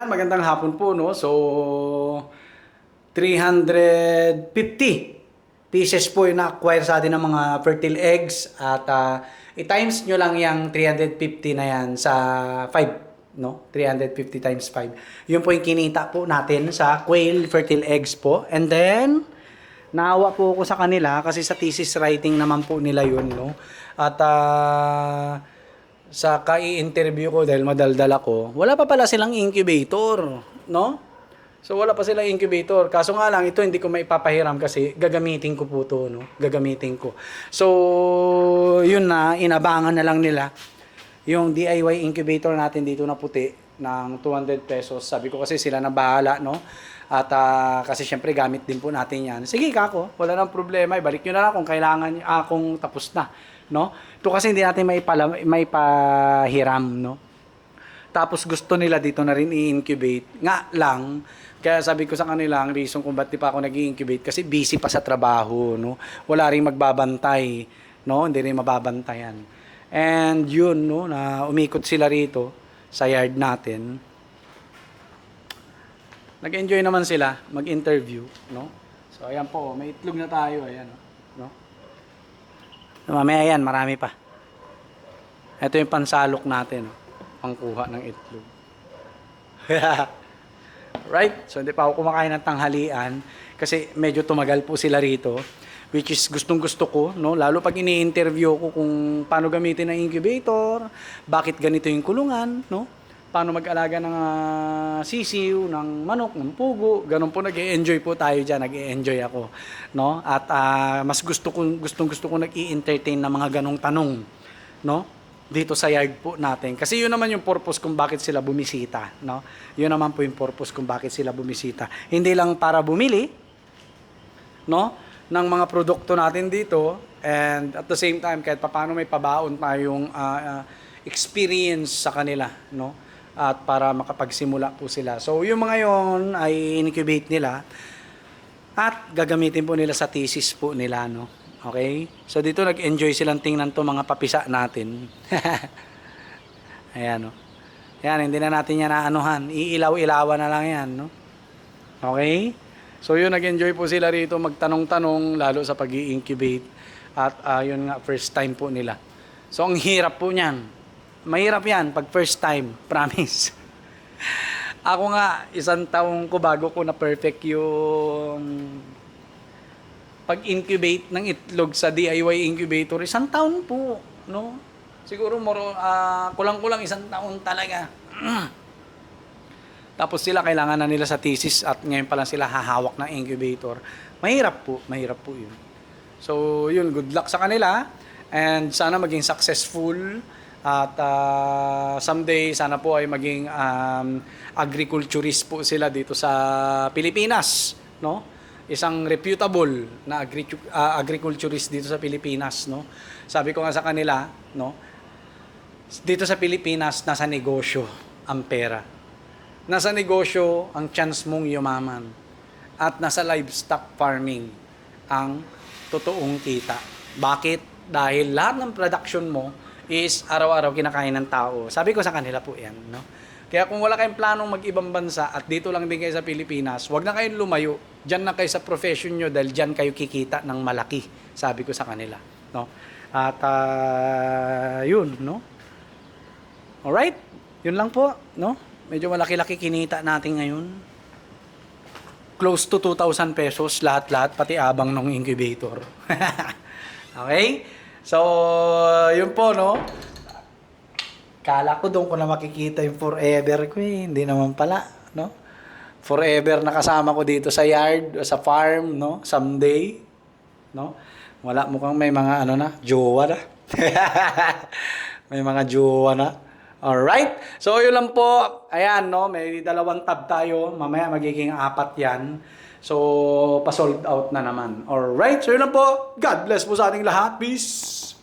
Magandang hapon po, no? So, 350 pieces po yung na-acquire sa atin ng mga fertile eggs at i-times nyo lang yung 350 na yan sa 5, no? 350 times 5. Yun po yung kinita po natin sa quail fertile eggs po. And then, naawa po ako sa kanila kasi sa thesis writing naman po nila yun, no? At sa kai-interview ko dahil madaldal ako, wala pa pala silang incubator, no? So wala pa silang incubator. Kaso nga lang ito hindi ko maipapahiram kasi gagamitin ko po to, no? Gagamitin ko. So yun na, inabangan na lang nila yung DIY incubator natin dito na puti ng 200 pesos. Sabi ko kasi sila na bahala, no? At kasi syempre gamit din po natin yan. Sige kako, wala nang problema. Ibalik nyo na lang kung kailangan, kung tapos na. No? Ito kasi hindi natin maipahiram. No? Tapos gusto nila dito na rin i-incubate. Nga lang, kaya sabi ko sa kanila, ang reason kung ba't di pa ako nag-i-incubate, kasi busy pa sa trabaho. No? Wala rin magbabantay. No? Hindi rin mababantayan. And yun, no, na umikot sila rito sa yard natin. Nag-enjoy naman sila mag-interview, no? So ayan po, may itlog na tayo, ayan, no? So, mamaya yan, marami pa. Ito yung pansalok natin, no? Pangkuha ng itlog. Right? So hindi pa ako kumakain ng tanghalian kasi medyo tumagal po sila rito, which is gustong-gusto ko, no? Lalo pag ini-interview ko kung paano gamitin ang incubator, bakit ganito yung kulungan, no? Paano mag-alaga ng sisiw, ng manok, ng pugo. Ganun po, nag-e-enjoy po tayo dyan. Nag-e-enjoy ako. No? At mas gustong-gusto ko nag-i-entertain ng mga ganong tanong. No? Dito sa yard po natin. Kasi yun naman yung purpose kung bakit sila bumisita. No? Yun naman po yung purpose kung bakit sila bumisita. Hindi lang para bumili, no, ng mga produkto natin dito. And at the same time, kahit paano may pabaon tayong experience sa kanila. No? At para makapagsimula po sila. So, yung mga yon ay incubate nila at gagamitin po nila sa thesis po nila, no? Okay? So, dito nag-enjoy silang tingnan to mga papisa natin. Ayan, no? Ayan, hindi na natin yan naanuhan. Iilaw-ilawan na lang yan, no? Okay? So, yun, nag-enjoy po sila rito magtanong-tanong, lalo sa pag-i-incubate. At yun nga, first time po nila. So, ang hirap po niyan. Mahirap yan pag first time, promise. Ako nga, 1 taong ko bago ko na perfect yung pag-incubate ng itlog sa DIY incubator. 1 taon po, no? Siguro kulang-kulang 1 taon talaga. Tapos sila kailangan na nila sa thesis at ngayon pa lang sila hahawak ng incubator. Mahirap po yun. So, yun, good luck sa kanila and sana maging successful. At someday sana po ay maging agriculturist po sila dito sa Pilipinas, no? Isang reputable na agriculturist dito sa Pilipinas, no? Sabi ko nga sa kanila, no? Dito sa Pilipinas nasa negosyo ang pera. Nasa negosyo ang chance mong yumaman. At nasa livestock farming ang totoong kita. Bakit? Dahil lahat ng production mo is araw-araw kinakain ng tao. Sabi ko sa kanila po yan, no? Kaya kung wala kayong planong mag-ibang bansa at dito lang din kayo sa Pilipinas, wag na kayong lumayo. Diyan na kayo sa profession nyo dahil diyan kayo kikita ng malaki. Sabi ko sa kanila, no? At yun, no? Alright? Yun lang po, no? Medyo malaki-laki kinita natin ngayon. Close to 2,000 pesos lahat-lahat, pati abang ng incubator. Okay? So, yun po, no? Kala ko doon ko na makikita yung forever ko eh. Hindi naman pala, no? Forever na kasama ko dito sa yard, sa farm, no? Someday, no? Wala, mukhang may mga ano na, jowa na. May mga jowa na. Alright? So, yun lang po. Ayan, no? May 2 tab tayo. Mamaya magiging 4 yan. So, pa-sold out na naman. Alright? So, yun lang po. God bless po sa ating lahat. Peace!